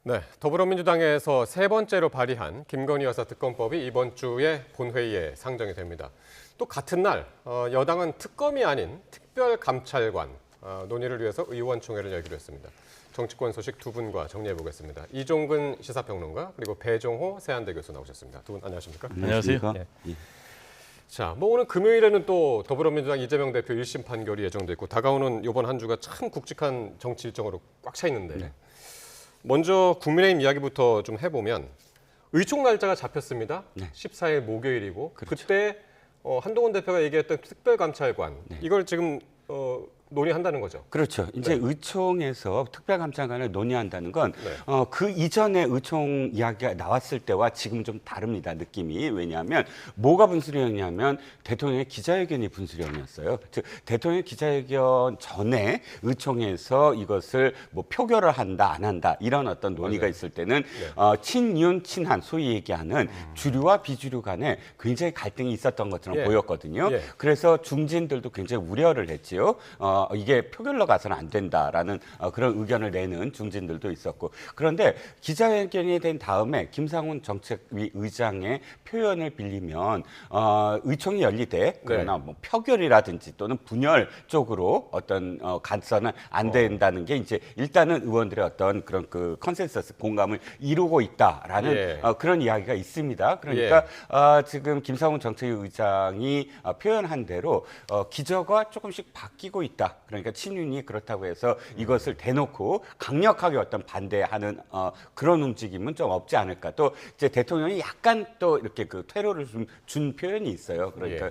네, 더불어민주당에서 세 번째로 발의한 김건희 여사 특검법이 이번 주에 본회의에 상정이 됩니다. 또 같은 날 여당은 특검이 아닌 특별감찰관 논의를 위해서 의원총회를 열기로 했습니다. 정치권 소식 두 분과 정리해 보겠습니다. 이종근 시사평론가 그리고 배종호 세한대 교수 나오셨습니다. 두 분 안녕하십니까? 안녕하세요. 네. 자, 오늘 금요일에는 또 더불어민주당 이재명 대표 1심 판결이 예정돼 있고 다가오는 이번 한 주가 참 굵직한 정치 일정으로 꽉 차 있는데 네. 먼저 국민의힘 이야기부터 좀 해보면 의총 날짜가 잡혔습니다. 네. 14일 목요일이고 그렇죠. 그때 한동훈 대표가 얘기했던 특별감찰관 이걸 지금 논의한다는 거죠. 그렇죠. 이제 네. 의총에서 특별감찰관을 논의한다는 건 네. 그 이전에 의총 이야기가 나왔을 때와 지금 좀 다릅니다. 느낌이. 왜냐하면 뭐가 분수령이냐면 대통령의 기자회견이 분수령이었어요. 즉 대통령의 기자회견 전에 의총에서 이것을 뭐 표결을 한다 안 한다 이런 어떤 논의가 맞아요. 있을 때는 네. 친윤 친한 소위 얘기하는 주류와 비주류 간에 굉장히 갈등이 있었던 것처럼 예. 보였거든요. 예. 그래서 중진들도 굉장히 우려를 했지요. 이게 표결로 가서는 안 된다라는 그런 의견을 내는 중진들도 있었고, 그런데 기자회견이 된 다음에 김상훈 정책위 의장의 표현을 빌리면 의총이 열리되 그러나 뭐 표결이라든지 또는 분열 쪽으로 어떤 가서는 안 된다는 게 이제 일단은 의원들의 어떤 그런 그 컨센서스 공감을 이루고 있다라는 예. 그런 이야기가 있습니다. 그러니까 지금 김상훈 정책위 의장이 표현한 대로 기저가 조금씩 바뀌고 있다. 그러니까 친윤이 그렇다고 해서 이것을 대놓고 강력하게 어떤 반대하는 그런 움직임은 좀 없지 않을까. 또 이제 대통령이 약간 또 이렇게 그 퇴로를 좀 준 표현이 있어요. 그러니까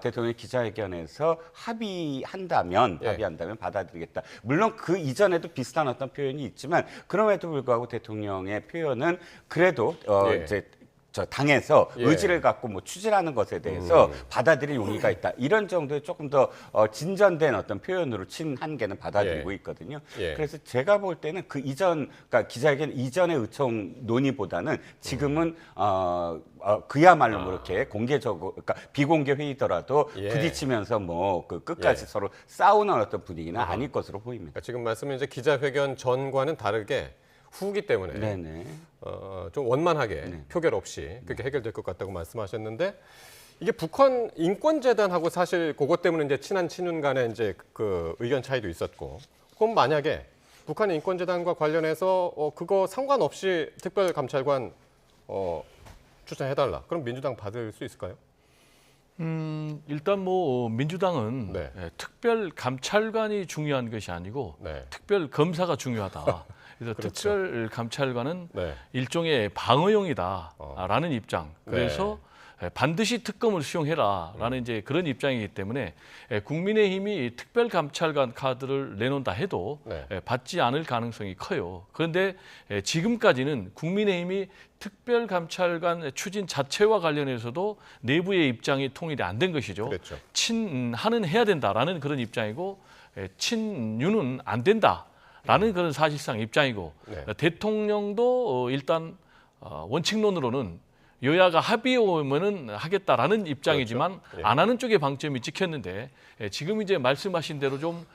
대통령이 기자회견에서 합의한다면 받아들이겠다. 물론 그 이전에도 비슷한 어떤 표현이 있지만 그럼에도 불구하고 대통령의 표현은 그래도 이제 저 당에서 의지를 갖고 뭐 추진하는 것에 대해서 받아들일 용의가 있다. 이런 정도의 조금 더 진전된 어떤 표현으로 친 한계는 받아들이고 있거든요. 그래서 제가 볼 때는 그 이전, 그러니까 기자회견 이전의 의총 논의보다는 지금은 그야말로 뭐 이렇게 공개적으로, 그러니까 비공개 회의더라도 부딪히면서 뭐 그 끝까지 서로 싸우는 어떤 분위기는 아닐 것으로 보입니다. 그러니까 지금 말씀은 이제 기자회견 전과는 다르게 후기 때문에 네네. 좀 원만하게 표결 없이 그렇게 해결될 것 같다고 말씀하셨는데 이게 북한 인권재단하고 사실 그것 때문에 이제 친한 친윤 간에 이제 그 의견 차이도 있었고 그럼 만약에 북한 인권재단과 관련해서 그거 상관없이 특별감찰관 추천해달라. 그럼 민주당 받을 수 있을까요? 일단 뭐 민주당은 특별 감찰관이 중요한 것이 아니고 특별 검사가 중요하다. 그래서 그렇죠. 특별 감찰관은 일종의 방어용이다라는 입장. 그래서 반드시 특검을 수용해라라는 이제 그런 입장이기 때문에 국민의힘이 특별 감찰관 카드를 내놓는다 해도 받지 않을 가능성이 커요. 그런데 지금까지는 국민의힘이 특별 감찰관 추진 자체와 관련해서도 내부의 입장이 통일이 안 된 것이죠. 그렇죠. 친한은 해야 된다라는 그런 입장이고 친윤은 안 된다라는 그런 사실상 입장이고 대통령도 일단 원칙론으로는 여야가 합의해 오면은 하겠다라는 입장이지만 안 하는 쪽의 방점이 찍혔는데 지금 이제 말씀하신 대로 좀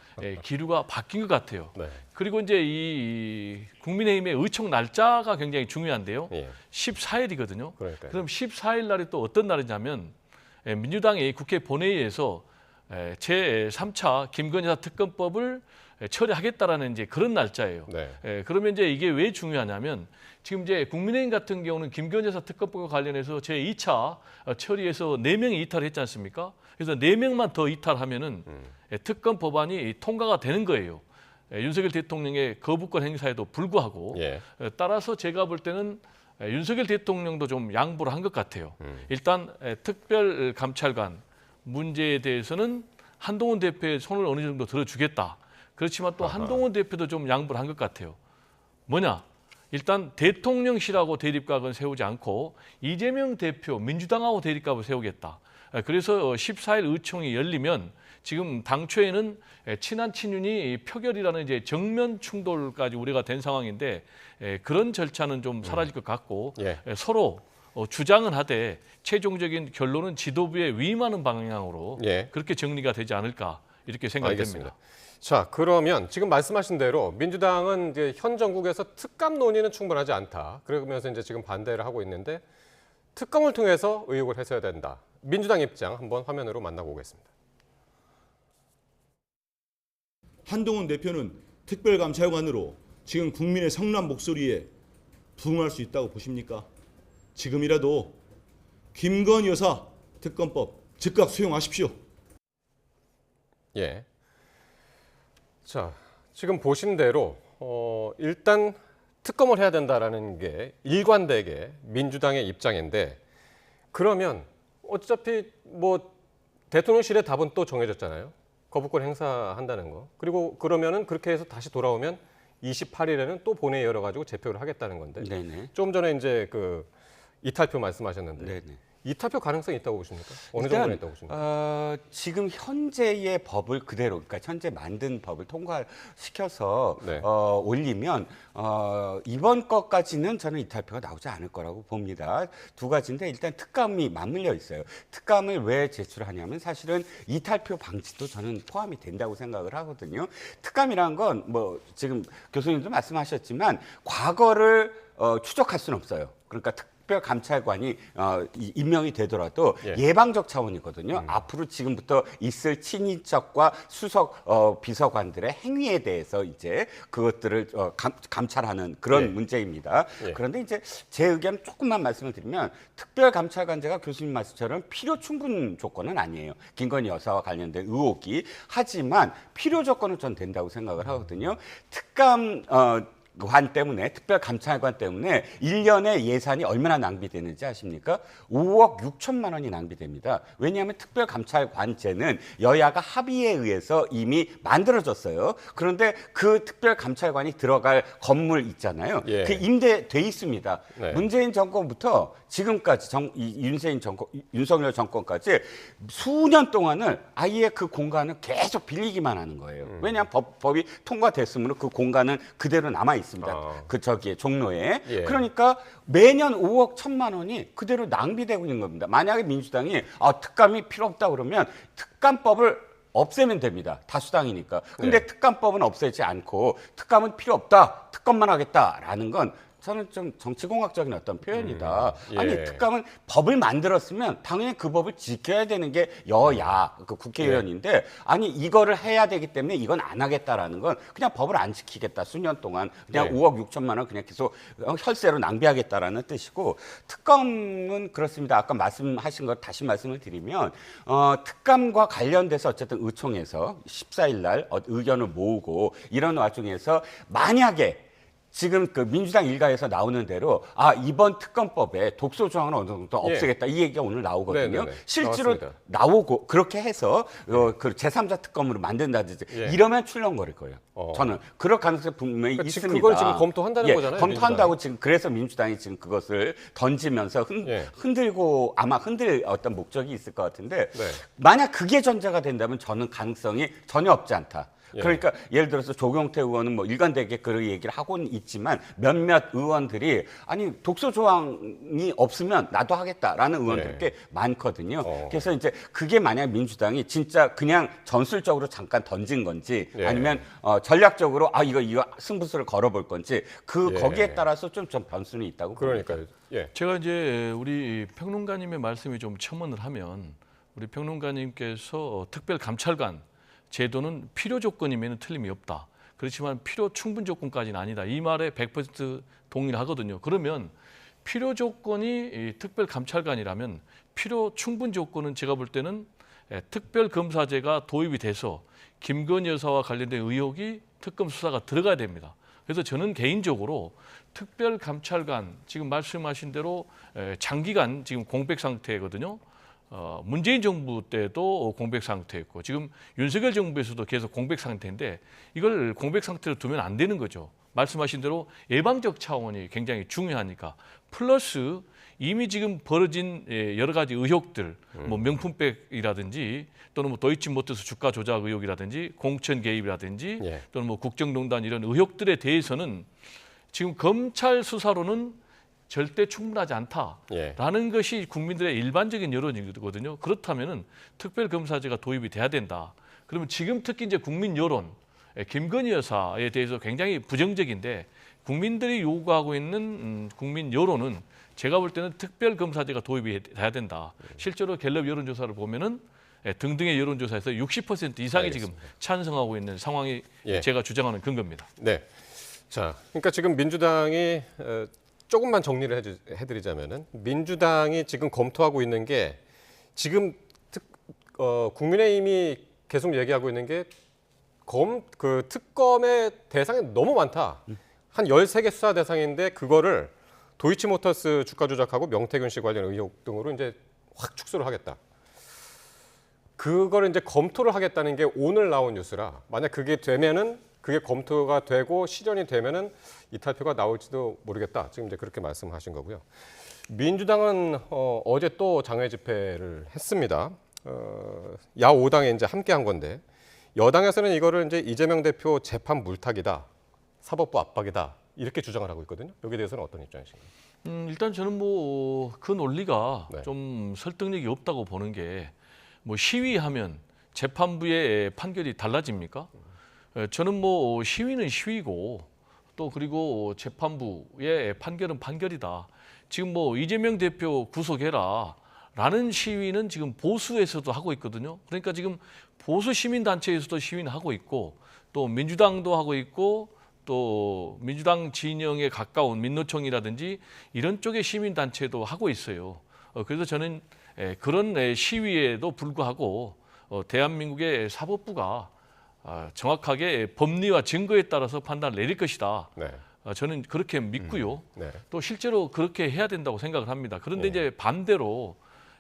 기류가 바뀐 것 같아요. 그리고 이제 이 국민의힘의 의총 날짜가 굉장히 중요한데요. 14일이거든요. 그럼 14일 날이 또 어떤 날이냐면 민주당이 국회 본회의에서 제3차 김건희 여사 특검법을 처리하겠다라는 이제 그런 날짜예요. 그러면 이제 이게 왜 중요하냐면 지금 이제 국민의힘 같은 경우는 김건희 여사 특검법과 관련해서 제2차 처리해서 4명이 이탈했지 않습니까? 그래서 4명만 더 이탈하면은 특검 법안이 통과가 되는 거예요. 윤석열 대통령의 거부권 행사에도 불구하고 따라서 제가 볼 때는 윤석열 대통령도 좀 양보를 한 것 같아요. 일단 특별 감찰관 문제에 대해서는 한동훈 대표의 손을 어느 정도 들어주겠다. 그렇지만 또 한동훈 대표도 좀 양보를 한 것 같아요. 뭐냐? 일단 대통령실하고 대립각은 세우지 않고 이재명 대표 민주당하고 대립각을 세우겠다. 그래서 14일 의총이 열리면 지금 당초에는 친한 친윤이 표결이라는 이제 정면 충돌까지 우려가 된 상황인데 그런 절차는 좀 사라질 것 같고 서로 주장은 하되 최종적인 결론은 지도부에 위임하는 방향으로 그렇게 정리가 되지 않을까 이렇게 생각됩니다. 알겠습니다. 자, 그러면 지금 말씀하신 대로 민주당은 이제 현 정국에서 특감 논의는 충분하지 않다. 그러면서 이제 지금 반대를 하고 있는데 특검을 통해서 의혹을 해소해야 된다. 민주당 입장 한번 화면으로 만나고 오겠습니다. 한동훈 대표는 특별감찰관으로 지금 국민의 성난 목소리에 부응할 수 있다고 보십니까? 지금이라도 김건희 여사 특검법 즉각 수용하십시오. 예. 자, 지금 보신 대로 일단 특검을 해야 된다라는 게 일관되게 민주당의 입장인데 그러면 어차피 뭐 대통령실의 답은 또 정해졌잖아요. 거부권 행사한다는 거. 그리고 그러면은 그렇게 해서 다시 돌아오면 28일에는 또 본회의 열어가지고 제표를 하겠다는 건데. 네네. 좀 전에 이제 그 이탈표 말씀하셨는데 네네. 이탈표 가능성이 있다고 보십니까? 어느 일단, 정도는 있다고 보십니까? 지금 현재의 법을 그대로, 그러니까 현재 만든 법을 통과시켜서 네. 올리면 이번 것까지는 저는 이탈표가 나오지 않을 거라고 봅니다. 두 가지인데 일단 특감이 맞물려 있어요. 특감을 왜 제출하냐면 사실은 이탈표 방지도 저는 포함이 된다고 생각을 하거든요. 특감이란 건 뭐 지금 교수님도 말씀하셨지만 과거를 추적할 수는 없어요. 그러니까 특별감찰관이 임명이 되더라도 예. 예방적 차원이거든요. 앞으로 지금부터 있을 친인척과 수석 비서관들의 행위에 대해서 이제 그것들을 감찰하는 그런 예. 문제입니다. 예. 그런데 이제 제 의견 조금만 말씀을 드리면 특별감찰관제가 교수님 말씀처럼 필요 충분 조건은 아니에요. 김건희 여사와 관련된 의혹이. 하지만 필요 조건은 전 된다고 생각을 하거든요. 특감 관 때문에 특별감찰관 때문에 1년의 예산이 얼마나 낭비되는지 아십니까? 5억 6천만 원이 낭비됩니다. 왜냐하면 특별감찰관제는 여야가 합의에 의해서 이미 만들어졌어요. 그런데 그 특별감찰관이 들어갈 건물 있잖아요. 예. 그 임대돼 있습니다. 네. 문재인 정권부터 지금까지 윤석열 정권까지 수년 동안을 아예 그 공간을 계속 빌리기만 하는 거예요. 왜냐하면 법이 통과됐으므로 그 공간은 그대로 남아 있습니다. 그 종로에. 예. 그러니까 매년 5억 1천만 원이 그대로 낭비되고 있는 겁니다. 만약에 민주당이 특감이 필요 없다 그러면 특감법을 없애면 됩니다. 다수당이니까. 근데 네. 특감법은 없애지 않고 특감은 필요 없다. 특검만 하겠다라는 건 저는 좀 정치공학적인 어떤 표현이다. 예. 아니 특감은 법을 만들었으면 당연히 그 법을 지켜야 되는 게 여야 그 국회의원인데 아니 이거를 해야 되기 때문에 이건 안 하겠다라는 건 그냥 법을 안 지키겠다 수년 동안 그냥 네. 5억 6천만 원 그냥 계속 혈세로 낭비하겠다라는 뜻이고 특검은 그렇습니다. 아까 말씀하신 거 다시 말씀을 드리면 특감과 관련돼서 어쨌든 의총에서 14일 날 의견을 모으고 이런 와중에서 만약에 지금 그 민주당 일가에서 나오는 대로 이번 특검법에 독소 조항을 어느 정도 없애겠다 이 얘기가 오늘 나오거든요. 네네네. 실제로 나왔습니다. 나오고 그렇게 해서 그 제3자 특검으로 만든다든지 예. 이러면 출렁거릴 거예요. 어. 저는 그럴 가능성이 분명히 그러니까 지금 있습니다. 그걸 지금 검토한다는 거잖아요, 검토한다고 민주당이. 지금 그래서 민주당이 지금 그것을 던지면서 예. 흔들고 아마 흔들 어떤 목적이 있을 것 같은데 네. 만약 그게 전제가 된다면 저는 가능성이 전혀 없지 않다. 예. 그러니까 예를 들어서 조경태 의원은 뭐 일관되게 그런 얘기를 하고는 있지만 몇몇 의원들이 아니 독소 조항이 없으면 나도 하겠다라는 의원들 꽤 많거든요. 그래서 이제 그게 만약 민주당이 진짜 그냥 전술적으로 잠깐 던진 건지 예. 아니면 전략적으로 이거 승부수를 걸어볼 건지 예. 거기에 따라서 좀 변수는 있다고 봅니다. 그러니까요. 예. 제가 이제 우리 평론가님의 말씀이 좀 첨언을 하면 우리 평론가님께서 특별감찰관 제도는 필요 조건이면 틀림이 없다. 그렇지만 필요 충분 조건까지는 아니다. 이 말에 100% 동의를 하거든요. 그러면 필요 조건이 특별감찰관이라면 필요 충분 조건은 제가 볼 때는 특별검사제가 도입이 돼서 김건희 여사와 관련된 의혹이 특검 수사가 들어가야 됩니다. 그래서 저는 개인적으로 특별감찰관 지금 말씀하신 대로 장기간 지금 공백 상태거든요. 문재인 정부 때도 공백 상태였고 지금 윤석열 정부에서도 계속 공백 상태인데 이걸 공백 상태로 두면 안 되는 거죠. 말씀하신 대로 예방적 차원이 굉장히 중요하니까 플러스 이미 지금 벌어진 여러 가지 의혹들 뭐 명품백이라든지 또는 뭐 도이치모터스 주가 조작 의혹이라든지 공천 개입이라든지 예. 또는 뭐 국정농단 이런 의혹들에 대해서는 지금 검찰 수사로는 절대 충분하지 않다라는 예. 것이 국민들의 일반적인 여론이거든요. 그렇다면은 특별검사제가 도입이 돼야 된다. 그러면 지금 특히 이제 국민 여론 김건희 여사에 대해서 굉장히 부정적인데 국민들이 요구하고 있는 국민 여론은 제가 볼 때는 특별검사제가 도입이 돼야 된다. 실제로 갤럽 여론조사를 보면은 등등의 여론조사에서 60% 이상이 알겠습니다. 지금 찬성하고 있는 상황이 예. 제가 주장하는 근거입니다. 네. 자, 그러니까 지금 민주당이 조금만 정리를 해드리자면은 민주당이 지금 검토하고 있는 게 지금 국민의힘이 계속 얘기하고 있는 게 그 특검의 대상이 너무 많다. 한 13개 수사 대상인데 그거를 도이치모터스 주가 조작하고 명태균 씨 관련 의혹 등으로 이제 확 축소를 하겠다. 그거를 이제 검토를 하겠다는 게 오늘 나온 뉴스라 만약 그게 되면은 그게 검토가 되고 실현이 되면은 이탈표가 나올지도 모르겠다. 지금 이제 그렇게 말씀하신 거고요. 민주당은 어제 또 장외 집회를 했습니다. 야 5당에 이제 함께 한 건데 여당에서는 이거를 이제 이재명 대표 재판 물타기다, 사법부 압박이다 이렇게 주장을 하고 있거든요. 여기에 대해서는 어떤 입장이신가요? 일단 저는 뭐 그 논리가 네. 좀 설득력이 없다고 보는 게 뭐 시위하면 재판부의 판결이 달라집니까? 저는 뭐 시위는 시위고 또 그리고 재판부의 판결은 판결이다. 지금 뭐 이재명 대표 구속해라라는 시위는 지금 보수에서도 하고 있거든요. 그러니까 지금 보수 시민단체에서도 시위는 하고 있고 또 민주당도 하고 있고 또 민주당 진영에 가까운 민노총이라든지 이런 쪽의 시민단체도 하고 있어요. 그래서 저는 그런 시위에도 불구하고 대한민국의 사법부가 정확하게 법리와 증거에 따라서 판단을 내릴 것이다. 네. 저는 그렇게 믿고요. 네. 또 실제로 그렇게 해야 된다고 생각을 합니다. 그런데 네. 이제 반대로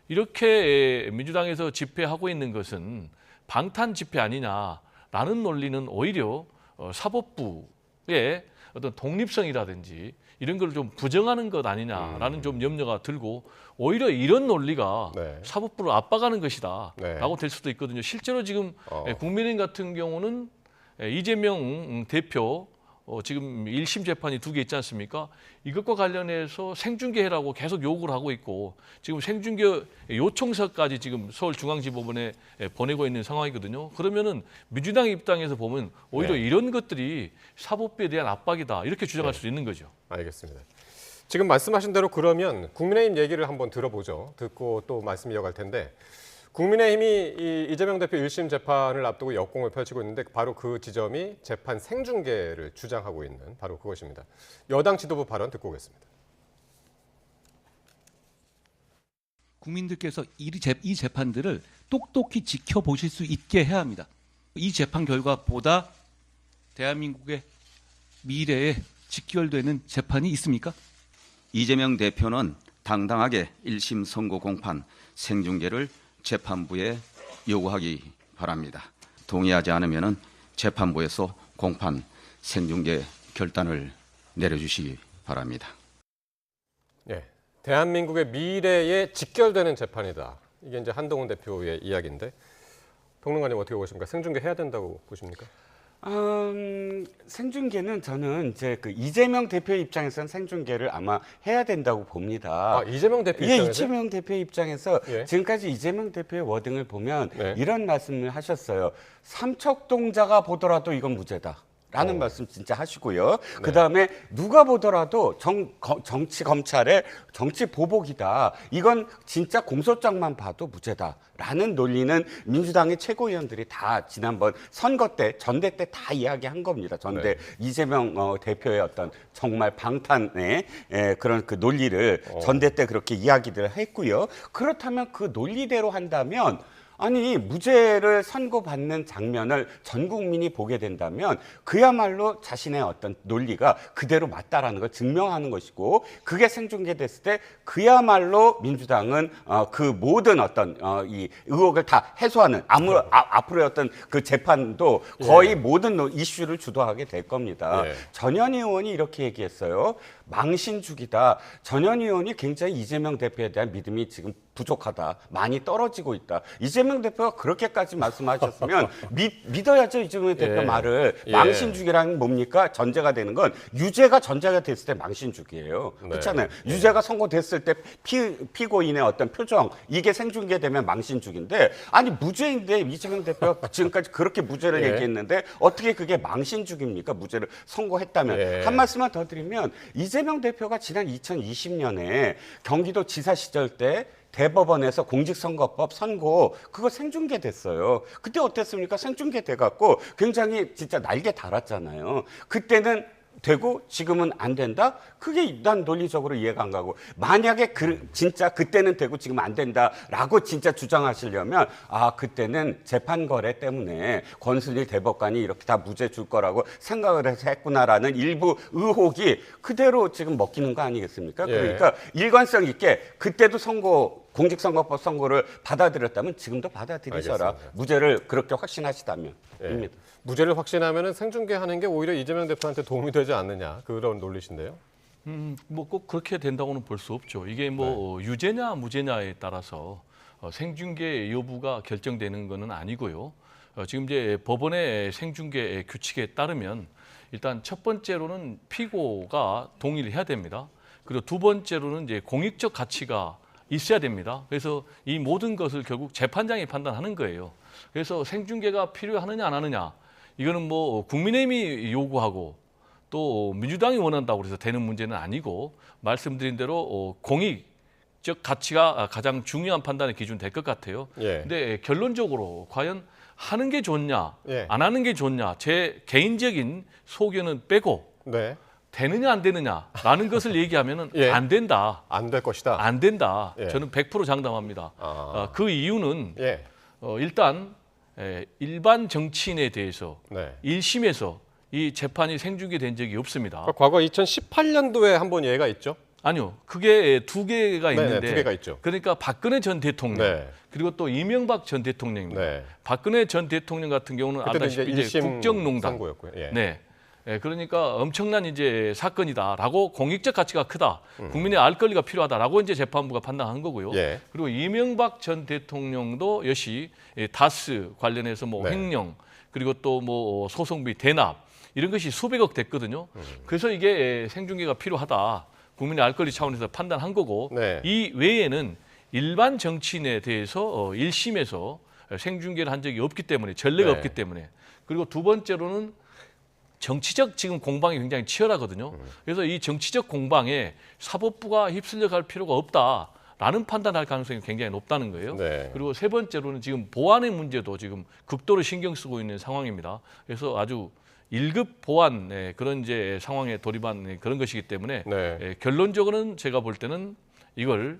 이렇게 민주당에서 집회하고 있는 것은 방탄 집회 아니냐라는 논리는 오히려 사법부의 어떤 독립성이라든지 이런 걸 좀 부정하는 것 아니냐라는 좀 염려가 들고 오히려 이런 논리가 네. 사법부를 압박하는 것이다라고 네. 될 수도 있거든요. 실제로 지금 국민의힘 같은 경우는 이재명 대표 지금 1심 재판이 2개 있지 않습니까? 이것과 관련해서 생중계해라고 계속 요구를 하고 있고 지금 생중계 요청서까지 지금 서울중앙지법원에 보내고 있는 상황이거든요. 그러면은 민주당 입장에서 보면 오히려 네. 이런 것들이 사법부에 대한 압박이다 이렇게 주장할 네. 수 있는 거죠. 알겠습니다. 지금 말씀하신 대로 그러면 국민의힘 얘기를 한번 들어보죠. 듣고 또 말씀 이어갈 텐데 국민의힘이 이재명 대표 1심 재판을 앞두고 역공을 펼치고 있는데 바로 그 지점이 재판 생중계를 주장하고 있는 바로 그것입니다. 여당 지도부 발언 듣고 오겠습니다. 국민들께서 이 재판들을 똑똑히 지켜보실 수 있게 해야 합니다. 이 재판 결과보다 대한민국의 미래에 직결되는 재판이 있습니까? 이재명 대표는 당당하게 1심 선고 공판 생중계를 재판부에 요구하기 바랍니다. 동의하지 않으면 재판부에서 공판 생중계 결단을 내려주시기 바랍니다. 네, 대한민국의 미래에 직결되는 재판이다. 이게 이제 한동훈 대표의 이야기인데 평론가님 어떻게 보십니까? 생중계 해야 된다고 보십니까? 생중계는 저는 이제 그 이재명 대표 입장에서는 생중계를 아마 해야 된다고 봅니다. 이재명 대표 예, 입장에서? 이재명 대표 입장에서 예. 지금까지 이재명 대표의 워딩을 보면 네. 이런 말씀을 하셨어요. 삼척동자가 보더라도 이건 무죄다. 라는 말씀 진짜 하시고요. 그다음에 누가 보더라도 정치 검찰의 정치 보복이다. 이건 진짜 공소장만 봐도 무죄다라는 논리는 민주당의 최고위원들이 다 지난번 선거 때 전대 때 다 이야기한 겁니다. 전대 이재명 대표의 어떤 정말 방탄의 그런 그 논리를 전대 때 그렇게 이야기를 했고요. 그렇다면 그 논리대로 한다면 아니 무죄를 선고받는 장면을 전 국민이 보게 된다면 그야말로 자신의 어떤 논리가 그대로 맞다라는 걸 증명하는 것이고 그게 생중계됐을 때 그야말로 민주당은 그 모든 어떤 이 의혹을 다 해소하는 앞으로의 어떤 그 재판도 거의 모든 이슈를 주도하게 될 겁니다. 전현희 의원이 이렇게 얘기했어요. 망신주기다. 전현희 의원이 굉장히 이재명 대표에 대한 믿음이 지금 부족하다, 많이 떨어지고 있다. 이재명 대표가 그렇게까지 말씀하셨으면 믿어야죠. 이재명 대표 예. 말을. 예. 망신주기라는 뭡니까? 전제가 되는 건 유죄가 전제가 됐을 때 망신주기예요. 네. 그렇잖아요. 유죄가 선고됐을 때 피고인의 어떤 표정 이게 생중계되면 망신주기인데 아니 무죄인데 이재명 대표가 지금까지 그렇게 무죄를 예. 얘기했는데 어떻게 그게 망신주기입니까? 무죄를 선고했다면. 예. 한 말씀만 더 드리면 이재명 대표가 지난 2020년에 경기도 지사 시절 때 대법원에서 공직선거법 선고 그거 생중계됐어요. 그때 어땠습니까? 생중계돼 갖고 굉장히 진짜 날개 달았잖아요. 그때는 되고 지금은 안 된다? 그게 난 논리적으로 이해가 안 가고 만약에 진짜 그때는 되고 지금 안 된다라고 진짜 주장하시려면 아 그때는 재판 거래 때문에 권순일 대법관이 이렇게 다 무죄 줄 거라고 생각을 해서 했구나라는 일부 의혹이 그대로 지금 먹히는 거 아니겠습니까? 예. 그러니까 일관성 있게 그때도 공직선거법 선고를 받아들였다면 지금도 받아들이셔라. 알겠습니다. 무죄를 그렇게 확신하시다면. 예. 입니다. 무죄를 확신하면은 생중계하는 게 오히려 이재명 대표한테 도움이 되지 않느냐 그런 논리신데요. 뭐 꼭 그렇게 된다고는 볼 수 없죠. 이게 뭐 유죄냐 무죄냐에 따라서 생중계 여부가 결정되는 것은 아니고요. 지금 이제 법원의 생중계 규칙에 따르면 일단 첫 번째로는 피고가 동의를 해야 됩니다. 그리고 두 번째로는 이제 공익적 가치가 있어야 됩니다. 그래서 이 모든 것을 결국 재판장이 판단하는 거예요. 그래서 생중계가 필요하느냐 안 하느냐 이거는 뭐 국민의힘이 요구하고 또 민주당이 원한다고 해서 되는 문제는 아니고 말씀드린 대로 공익적 가치가 가장 중요한 판단의 기준 될 것 같아요. 예. 근데 결론적으로 과연 하는 게 좋냐 예. 안 하는 게 좋냐 제 개인적인 소견은 빼고 네. 되느냐 안 되느냐라는 것을 얘기하면은 예. 안 된다. 안 될 것이다. 안 된다. 예. 저는 100% 장담합니다. 아. 그 이유는 예. 일단 일반 정치인에 대해서 네. 1심에서 이 재판이 생중계된 적이 없습니다. 과거 2018년도에 한 번 예가 있죠. 아니요. 그게 두 개가 네, 있는데 두 개가 있죠. 그러니까 박근혜 전 대통령 네. 그리고 또 이명박 전 대통령입니다. 네. 박근혜 전 대통령 같은 경우는 그때도 이제 아다시피 이제 1심 국정농단. 선고였고요. 예. 네. 그러니까 엄청난 이제 사건이다라고 공익적 가치가 크다. 국민의 알 권리가 필요하다라고 이제 재판부가 판단한 거고요. 예. 그리고 이명박 전 대통령도 역시 다스 관련해서 뭐 네. 횡령 그리고 또 뭐 소송비 대납 이런 것이 수백억 됐거든요. 그래서 이게 생중계가 필요하다. 국민의 알 권리 차원에서 판단한 거고 네. 이 외에는 일반 정치인에 대해서 1심에서 생중계를 한 적이 없기 때문에 전례가 네. 없기 없기 때문에 그리고 두 번째로는 정치적 지금 공방이 굉장히 치열하거든요. 그래서 이 정치적 공방에 사법부가 휩쓸려 갈 필요가 없다라는 판단할 가능성이 굉장히 높다는 거예요. 네. 그리고 세 번째로는 지금 보안의 문제도 지금 극도로 신경 쓰고 있는 상황입니다. 그래서 아주 1급 보안 그런 이제 상황에 돌입한 그런 것이기 때문에 네. 결론적으로는 제가 볼 때는 이걸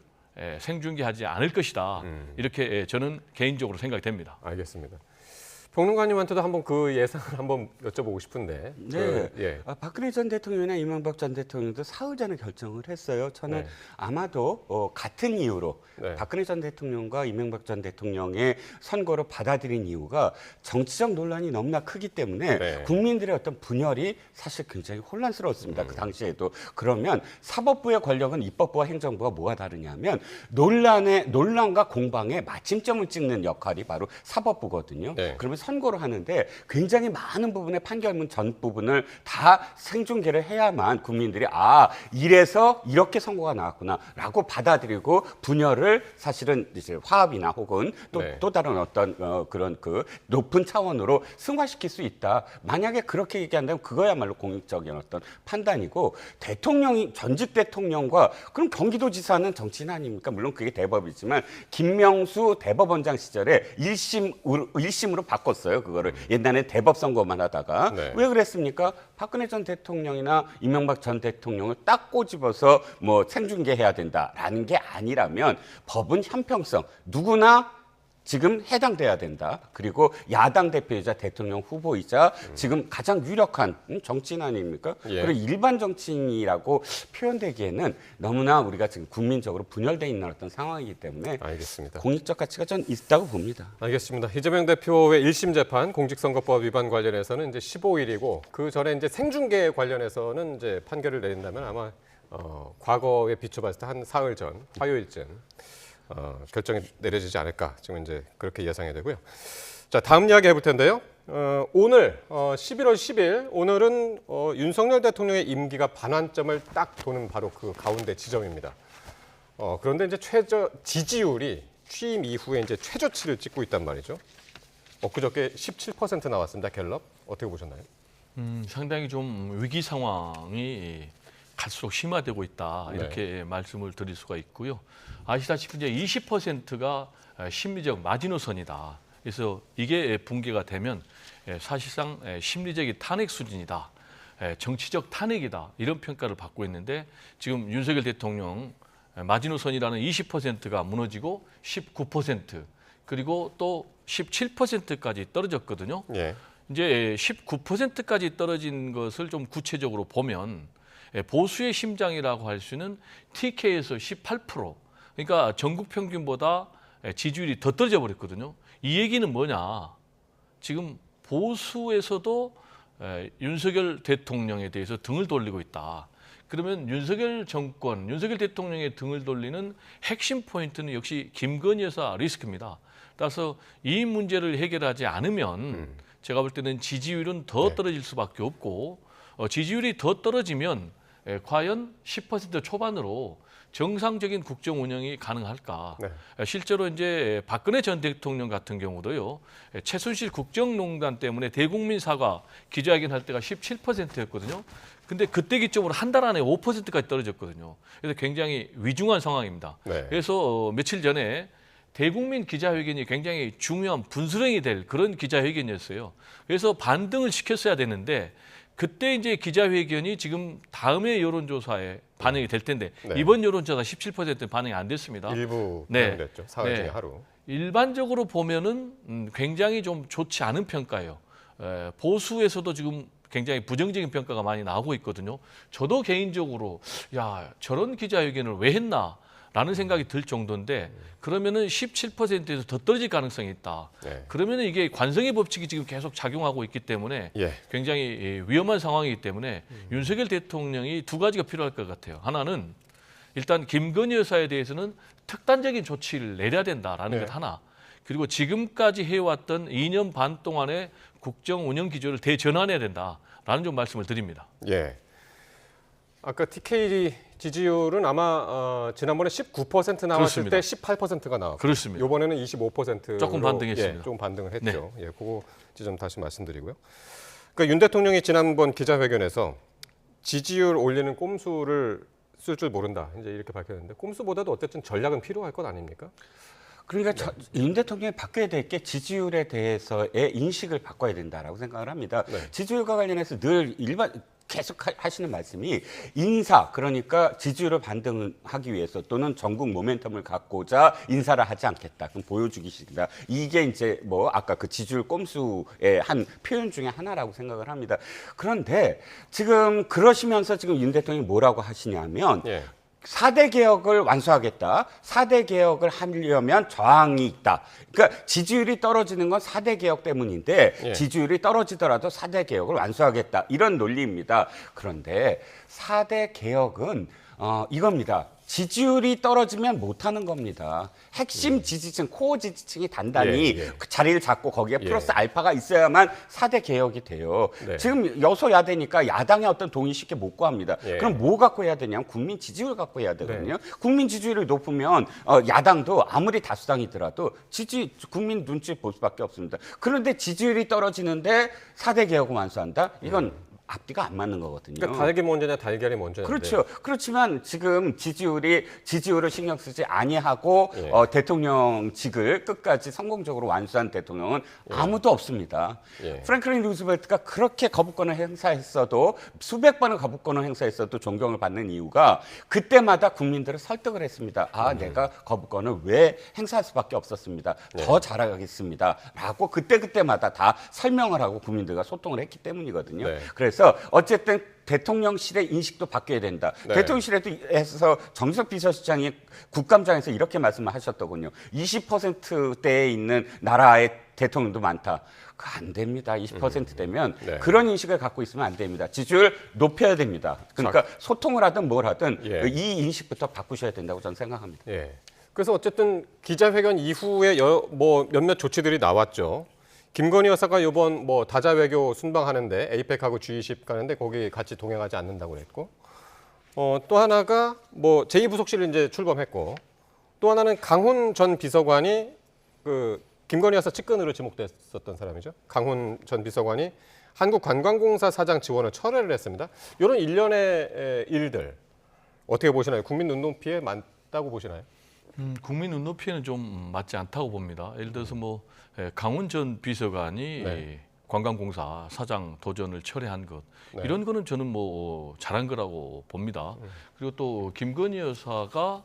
생중계하지 않을 것이다. 이렇게 저는 개인적으로 생각이 됩니다. 알겠습니다. 평론가님한테도 한번 그 예상을 한번 여쭤보고 싶은데. 네. 예. 박근혜 전 대통령이나 이명박 전 대통령도 사흘 전에 결정을 했어요. 저는 네. 아마도 같은 이유로 네. 박근혜 전 대통령과 이명박 전 대통령의 선거를 받아들인 이유가 정치적 논란이 너무나 크기 때문에 네. 국민들의 어떤 분열이 사실 굉장히 혼란스러웠습니다. 그 당시에도. 그러면 사법부의 권력은 입법부와 행정부가 뭐가 다르냐면 논란과 공방의 마침점을 찍는 역할이 바로 사법부거든요. 네. 그러면 선고를 하는데 굉장히 많은 부분의 판결문 전 부분을 다 생중계를 해야만 국민들이 이래서 이렇게 선고가 나왔구나라고 받아들이고 분열을 사실은 이제 화합이나 혹은 또 다른 어떤 그런 그 높은 차원으로 승화시킬 수 있다. 만약에 그렇게 얘기한다면 그거야말로 공익적인 어떤 판단이고 전직 대통령과 그럼 경기도지사는 정치인 아닙니까? 물론 그게 대법이지만 김명수 대법원장 시절에 1심으로 바꿨어요. 그거를 옛날에 대법 선고만 하다가 네. 왜 그랬습니까? 박근혜 전 대통령이나 이명박 전 대통령을 딱 꼬집어서 뭐 생중계해야 된다라는 게 아니라면 법은 형평성 누구나 지금 해당돼야 된다. 그리고 야당 대표이자 대통령 후보이자 지금 가장 유력한 정치인 아닙니까? 예. 그리고 일반 정치인이라고 표현되기에는 너무나 우리가 지금 국민적으로 분열돼 있는 어떤 상황이기 때문에 알겠습니다. 공익적 가치가 전 있다고 봅니다. 알겠습니다. 이재명 대표의 1심 재판 공직선거법 위반 관련해서는 이제 15일이고 그 전에 이제 생중계 관련해서는 이제 판결을 내린다면 아마 과거에 비춰봤을 때 한 사흘 전 화요일쯤 결정이 내려지지 않을까 지금 이제 그렇게 예상이 되고요. 자, 다음 이야기 해볼 텐데요. 오늘 11월 10일 오늘은 윤석열 대통령의 임기가 반환점을 딱 도는 바로 그 가운데 지점입니다. 그런데 이제 지지율이 취임 이후에 이제 최저치를 찍고 있단 말이죠. 엊그저께 17% 나왔습니다. 갤럽 어떻게 보셨나요? 상당히 좀 위기 상황이 갈수록 심화되고 있다 이렇게 말씀을 드릴 수가 있고요. 아시다시피 이제 20%가 심리적 마지노선이다. 그래서 이게 붕괴가 되면 사실상 심리적인 탄핵 수준이다. 정치적 탄핵이다. 이런 평가를 받고 있는데 지금 윤석열 대통령 마지노선이라는 20%가 무너지고 19% 그리고 또 17%까지 떨어졌거든요. 예. 이제 19%까지 떨어진 것을 좀 구체적으로 보면 보수의 심장이라고 할 수 있는 TK에서 18%, 그러니까 전국 평균보다 지지율이 더 떨어져 버렸거든요. 이 얘기는 뭐냐? 지금 보수에서도 윤석열 대통령에 대해서 등을 돌리고 있다. 그러면 윤석열 정권, 윤석열 대통령의 등을 돌리는 핵심 포인트는 역시 김건희 여사 리스크입니다. 따라서 이 문제를 해결하지 않으면 제가 볼 때는 지지율은 더 떨어질 수밖에 없고 지지율이 더 떨어지면 과연 10% 초반으로 정상적인 국정 운영이 가능할까? 네. 실제로 이제 박근혜 전 대통령 같은 경우도요. 최순실 국정농단 때문에 대국민 사과 기자회견 할 때가 17%였거든요. 근데 그때 기점으로 한 달 안에 5%까지 떨어졌거든요. 그래서 굉장히 위중한 상황입니다. 네. 그래서 며칠 전에 대국민 기자회견이 굉장히 중요한 분수령이 될 그런 기자회견이었어요. 그래서 반등을 시켰어야 되는데 그때 이제 기자회견이 지금 다음에 여론조사에 반영이 될 텐데 네. 이번 여론조사 17% 반영이 안 됐습니다. 일부 네. 반영됐죠. 사흘 중에 네. 하루. 일반적으로 보면은 굉장히 좀 좋지 않은 평가예요. 보수에서도 지금 굉장히 부정적인 평가가 많이 나오고 있거든요. 저도 개인적으로 야 저런 기자회견을 왜 했나? 라는 생각이 들 정도인데 그러면은 17%에서 더 떨어질 가능성이 있다. 네. 그러면은 이게 관성의 법칙이 지금 계속 작용하고 있기 때문에 예. 굉장히 위험한 상황이기 때문에 윤석열 대통령이 두 가지가 필요할 것 같아요. 하나는 일단 김건희 여사에 대해서는 특단적인 조치를 내려야 된다라는 네. 것 하나. 그리고 지금까지 해왔던 2년 반 동안의 국정 운영 기조를 대전환해야 된다라는 좀 말씀을 드립니다. 예. 아까 TK 지지율은 아마 지난번에 19% 나왔을 그렇습니다. 때 18%가 나왔고 그렇습니다. 이번에는 25%로 조금 반등했습니다. 예, 좀 반등을 했죠. 예, 그거 지점 다시 말씀드리고요. 그러니까 윤 대통령이 지난번 기자회견에서 지지율 올리는 꼼수를 쓸 줄 모른다. 이제 이렇게 밝혔는데 꼼수보다도 어쨌든 전략은 필요할 것 아닙니까? 그러니까 윤 대통령이 바뀌어야 될 게 지지율에 대해서의 인식을 바꿔야 된다라고 생각을 합니다. 네. 지지율과 관련해서 늘 계속 하시는 말씀이 인사, 그러니까 지지율을 반등하기 위해서 또는 전국 모멘텀을 갖고자 인사를 하지 않겠다. 그럼 보여주기식이다. 이게 이제 뭐 아까 그 지지율 꼼수의 한 표현 중에 하나라고 생각을 합니다. 그런데 지금 그러시면서 지금 윤 대통령이 뭐라고 하시냐면 예. 4대 개혁을 완수하겠다. 4대 개혁을 하려면 저항이 있다. 그러니까 지지율이 떨어지는 건 4대 개혁 때문인데 예. 지지율이 떨어지더라도 4대 개혁을 완수하겠다. 이런 논리입니다. 그런데 4대 개혁은 이겁니다. 지지율이 떨어지면 못하는 겁니다. 핵심 지지층, 코어 지지층이 단단히 예, 예. 그 자리를 잡고 거기에 예. 플러스 알파가 있어야만 4대 개혁이 돼요. 네. 지금 여소야대니까 야당의 어떤 동의 쉽게 못 구합니다. 예. 그럼 뭐 갖고 해야 되냐면 국민 지지율 갖고 해야 되거든요. 국민 지지율이 높으면 야당도 아무리 다수당이더라도 국민 눈치 볼 수밖에 없습니다. 그런데 지지율이 떨어지는데 4대 개혁을 완수한다? 이건 앞뒤가 안 맞는 거거든요. 그러니까 닭이 먼저냐 달걀이 먼저냐. 그렇죠. 그렇지만 지금 지지율을 신경 쓰지 아니하고 예. 대통령직을 끝까지 성공적으로 완수한 대통령은 아무도 없습니다. 예. 프랭클린 루즈벨트가 그렇게 거부권을 행사했어도 수백 번의 거부권을 행사했어도 존경을 받는 이유가 그때마다 국민들을 설득을 했습니다. 내가 거부권을 왜 행사할 수밖에 없었습니다. 더 잘하겠습니다.라고 그때마다 다 설명을 하고 국민들과 소통을 했기 때문이거든요. 네. 그래서 어쨌든 대통령실의 인식도 바뀌어야 된다. 네. 대통령실에서 정석 비서실장이 국감장에서 이렇게 말씀을 하셨더군요. 20%대에 있는 나라의 대통령도 많다. 그거 안 됩니다. 20% 되면 네. 그런 인식을 갖고 있으면 안 됩니다. 지지율 높여야 됩니다. 그러니까 소통을 하든 뭘 하든 예. 이 인식부터 바꾸셔야 된다고 저는 생각합니다. 예. 그래서 어쨌든 기자회견 이후에 뭐 몇몇 조치들이 나왔죠. 김건희 여사가 이번 뭐 다자 외교 순방하는데 에이펙하고 G20 가는데 거기 같이 동행하지 않는다고 그랬고, 또 하나가 뭐 제2부속실을 이제 출범했고, 또 하나는 강훈 전 비서관이 그 김건희 여사 측근으로 지목됐었던 사람이죠. 강훈 전 비서관이 한국관광공사 사장 지원을 철회를 했습니다. 이런 일련의 일들 어떻게 보시나요? 국민 눈높이에 맞다고 보시나요? 국민 눈높이에는 좀 맞지 않다고 봅니다. 예를 들어서 뭐 강훈 전 비서관이 네. 관광공사 사장 도전을 철회한 것 네. 이런 거는 저는 뭐 잘한 거라고 봅니다. 그리고 또 김건희 여사가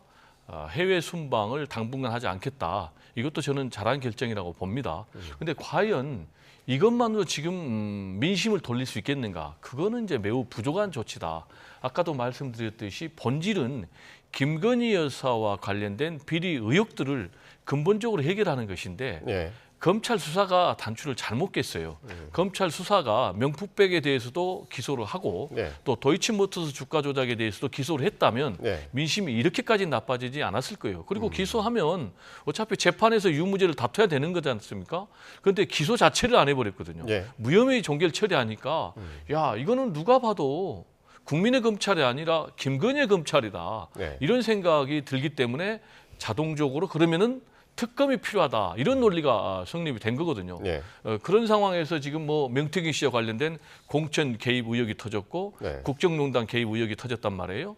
해외 순방을 당분간 하지 않겠다. 이것도 저는 잘한 결정이라고 봅니다. 그런데 과연 이것만으로 지금 민심을 돌릴 수 있겠는가? 그거는 이제 매우 부족한 조치다. 아까도 말씀드렸듯이 본질은 김건희 여사와 관련된 비리 의혹들을 근본적으로 해결하는 것인데 예. 검찰 수사가 단추를 잘못 깼어요. 검찰 수사가 명품백에 대해서도 기소를 하고 네. 또 도이치모터스 주가 조작에 대해서도 기소를 했다면 네. 민심이 이렇게까지 나빠지지 않았을 거예요. 그리고 기소하면 어차피 재판에서 유무죄를 다퉈야 되는 거지 않습니까? 그런데 기소 자체를 안 해버렸거든요. 예. 무혐의 종결 처리하니까 야 이거는 누가 봐도 국민의 검찰이 아니라 김건희의 검찰이다. 네. 이런 생각이 들기 때문에 자동적으로 그러면은 특검이 필요하다 이런 논리가 성립이 된 거거든요. 예. 그런 상황에서 지금 뭐 명태균 씨와 관련된 공천 개입 의혹이 터졌고 네. 국정농단 개입 의혹이 터졌단 말이에요.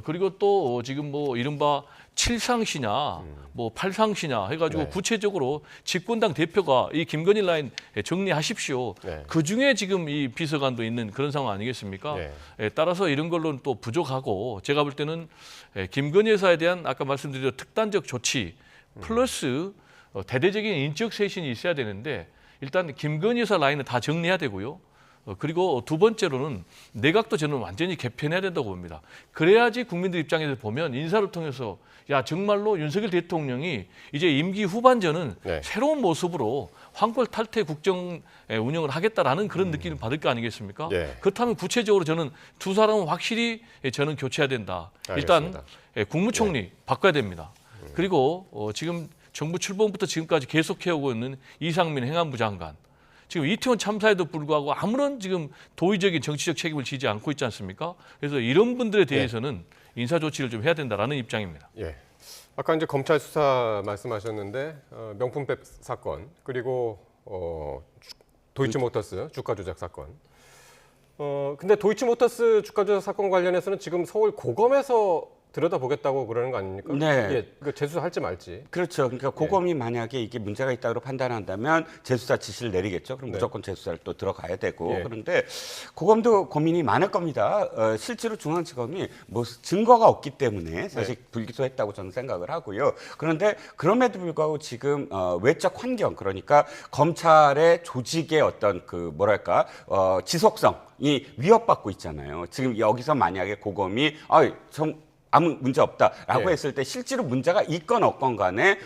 그리고 또 지금 뭐 이른바 7상시냐 뭐 8상시냐 해가지고 네. 구체적으로 집권당 대표가 이 김건희 라인 정리하십시오. 네. 그중에 지금 이 비서관도 있는 그런 상황 아니겠습니까? 네. 따라서 이런 걸로는 또 부족하고 제가 볼 때는 김건희 여사에 대한 아까 말씀드린 특단적 조치 플러스 대대적인 인적 쇄신이 있어야 되는데 일단 김건희 여사 라인을 다 정리해야 되고요. 그리고 두 번째로는 내각도 저는 완전히 개편해야 된다고 봅니다. 그래야지 국민들 입장에서 보면 인사를 통해서 야 정말로 윤석열 대통령이 이제 임기 후반전은 네. 새로운 모습으로 황골 탈퇴 국정 운영을 하겠다라는 그런 느낌을 받을 거 아니겠습니까? 예. 그렇다면 구체적으로 저는 두 사람은 확실히 저는 교체해야 된다. 알겠습니다. 일단 국무총리 바꿔야 됩니다. 그리고 지금 정부 출범부터 지금까지 계속해오고 있는 이상민 행안부 장관. 지금 이태원 참사에도 불구하고 아무런 지금 도의적인 정치적 책임을 지지 않고 있지 않습니까? 그래서 이런 분들에 대해서는 인사 조치를 좀 해야 된다라는 입장입니다. 예. 아까 이제 검찰 수사 말씀하셨는데 명품백 사건 그리고 도이치모터스 주가 조작 사건. 근데 도이치모터스 주가 조작 사건 관련해서는 지금 서울 고검에서 들여다보겠다고 그러는 거 아닙니까? 네. 이게 그 재수할지 말지. 그렇죠. 그러니까 고검이 만약에 이게 문제가 있다고 판단한다면 재수사 지시를 내리겠죠. 그럼 네. 무조건 재수사를 또 들어가야 되고. 예. 그런데 고검도 고민이 많을 겁니다. 실제로 중앙지검이 뭐 증거가 없기 때문에 사실 불기소했다고 저는 생각을 하고요. 그런데 그럼에도 불구하고 지금 외적 환경 그러니까 검찰의 조직의 어떤 그 뭐랄까 지속성이 위협받고 있잖아요. 지금 여기서 만약에 고검이 아무 문제 없다라고 예. 했을 때 실제로 문제가 있건 없건 간에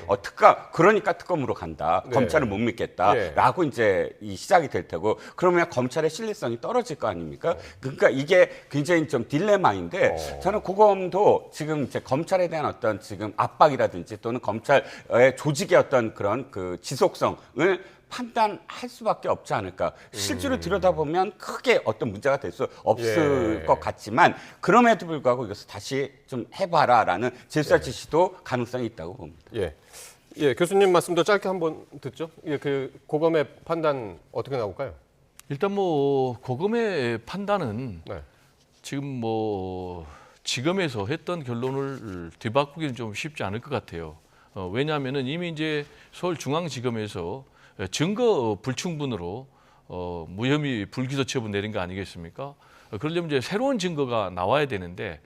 그러니까 특검으로 간다. 네. 검찰을 못 믿겠다라고 이제 이 시작이 될 테고 그러면 검찰의 신뢰성이 떨어질 거 아닙니까? 그러니까 이게 굉장히 좀 딜레마인데 저는 고검도 지금 이제 검찰에 대한 어떤 지금 압박이라든지 또는 검찰의 조직의 어떤 그런 그 지속성을 판단할 수밖에 없지 않을까. 실제로 들여다보면 크게 어떤 문제가 될 수 없을 예. 것 같지만 그럼에도 불구하고 이것을 다시 좀 해봐라라는 재수사 지시도 가능성이 있다고 봅니다. 예. 예, 교수님 말씀도 짧게 한번 듣죠. 예, 그 고검의 판단 어떻게 나올까요? 일단 뭐 고검의 판단은 네. 지금 뭐 지검에서 했던 결론을 뒤바꾸기는 좀 쉽지 않을 것 같아요. 왜냐하면은 이미 이제 서울중앙지검에서 증거 불충분으로 무혐의 불기소 처분 내린 거 아니겠습니까? 그러려면 이제 새로운 증거가 나와야 되는데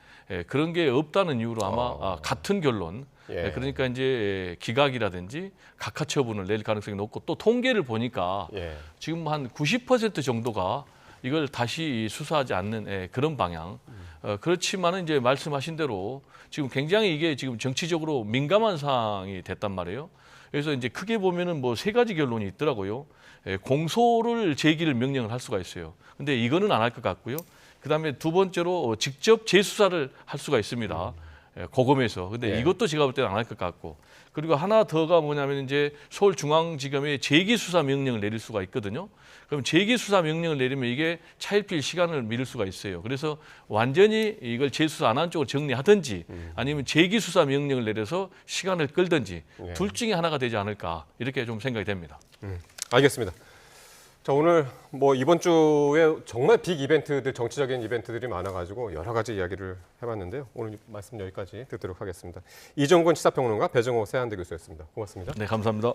그런 게 없다는 이유로 아마 같은 결론. 예. 그러니까 이제 기각이라든지 각하 처분을 낼 가능성이 높고 또 통계를 보니까 예. 지금 한 90% 정도가 이걸 다시 수사하지 않는 그런 방향. 그렇지만은 이제 말씀하신 대로 지금 굉장히 이게 지금 정치적으로 민감한 사항이 됐단 말이에요. 그래서 이제 크게 보면은 뭐 세 가지 결론이 있더라고요. 공소를 제기를 명령을 할 수가 있어요. 근데 이거는 안 할 것 같고요. 그다음에 두 번째로 직접 재수사를 할 수가 있습니다. 고검에서. 근데 예. 이것도 제가 볼 때는 안 할 것 같고. 그리고 하나 더가 뭐냐면 이제 서울중앙지검에 재기수사 명령을 내릴 수가 있거든요. 그럼 재기수사 명령을 내리면 이게 차일피일 시간을 미룰 수가 있어요. 그래서 완전히 이걸 재수사 안 한 쪽으로 정리하든지 아니면 재기수사 명령을 내려서 시간을 끌든지 예. 둘 중에 하나가 되지 않을까 이렇게 좀 생각이 됩니다. 알겠습니다. 자, 오늘 뭐 이번 주에 정말 빅 이벤트들, 정치적인 이벤트들이 많아가지고 여러 가지 이야기를 해봤는데요. 오늘 말씀 여기까지 듣도록 하겠습니다. 이종근 시사평론가, 배정호 세한대 교수였습니다. 고맙습니다. 네, 감사합니다.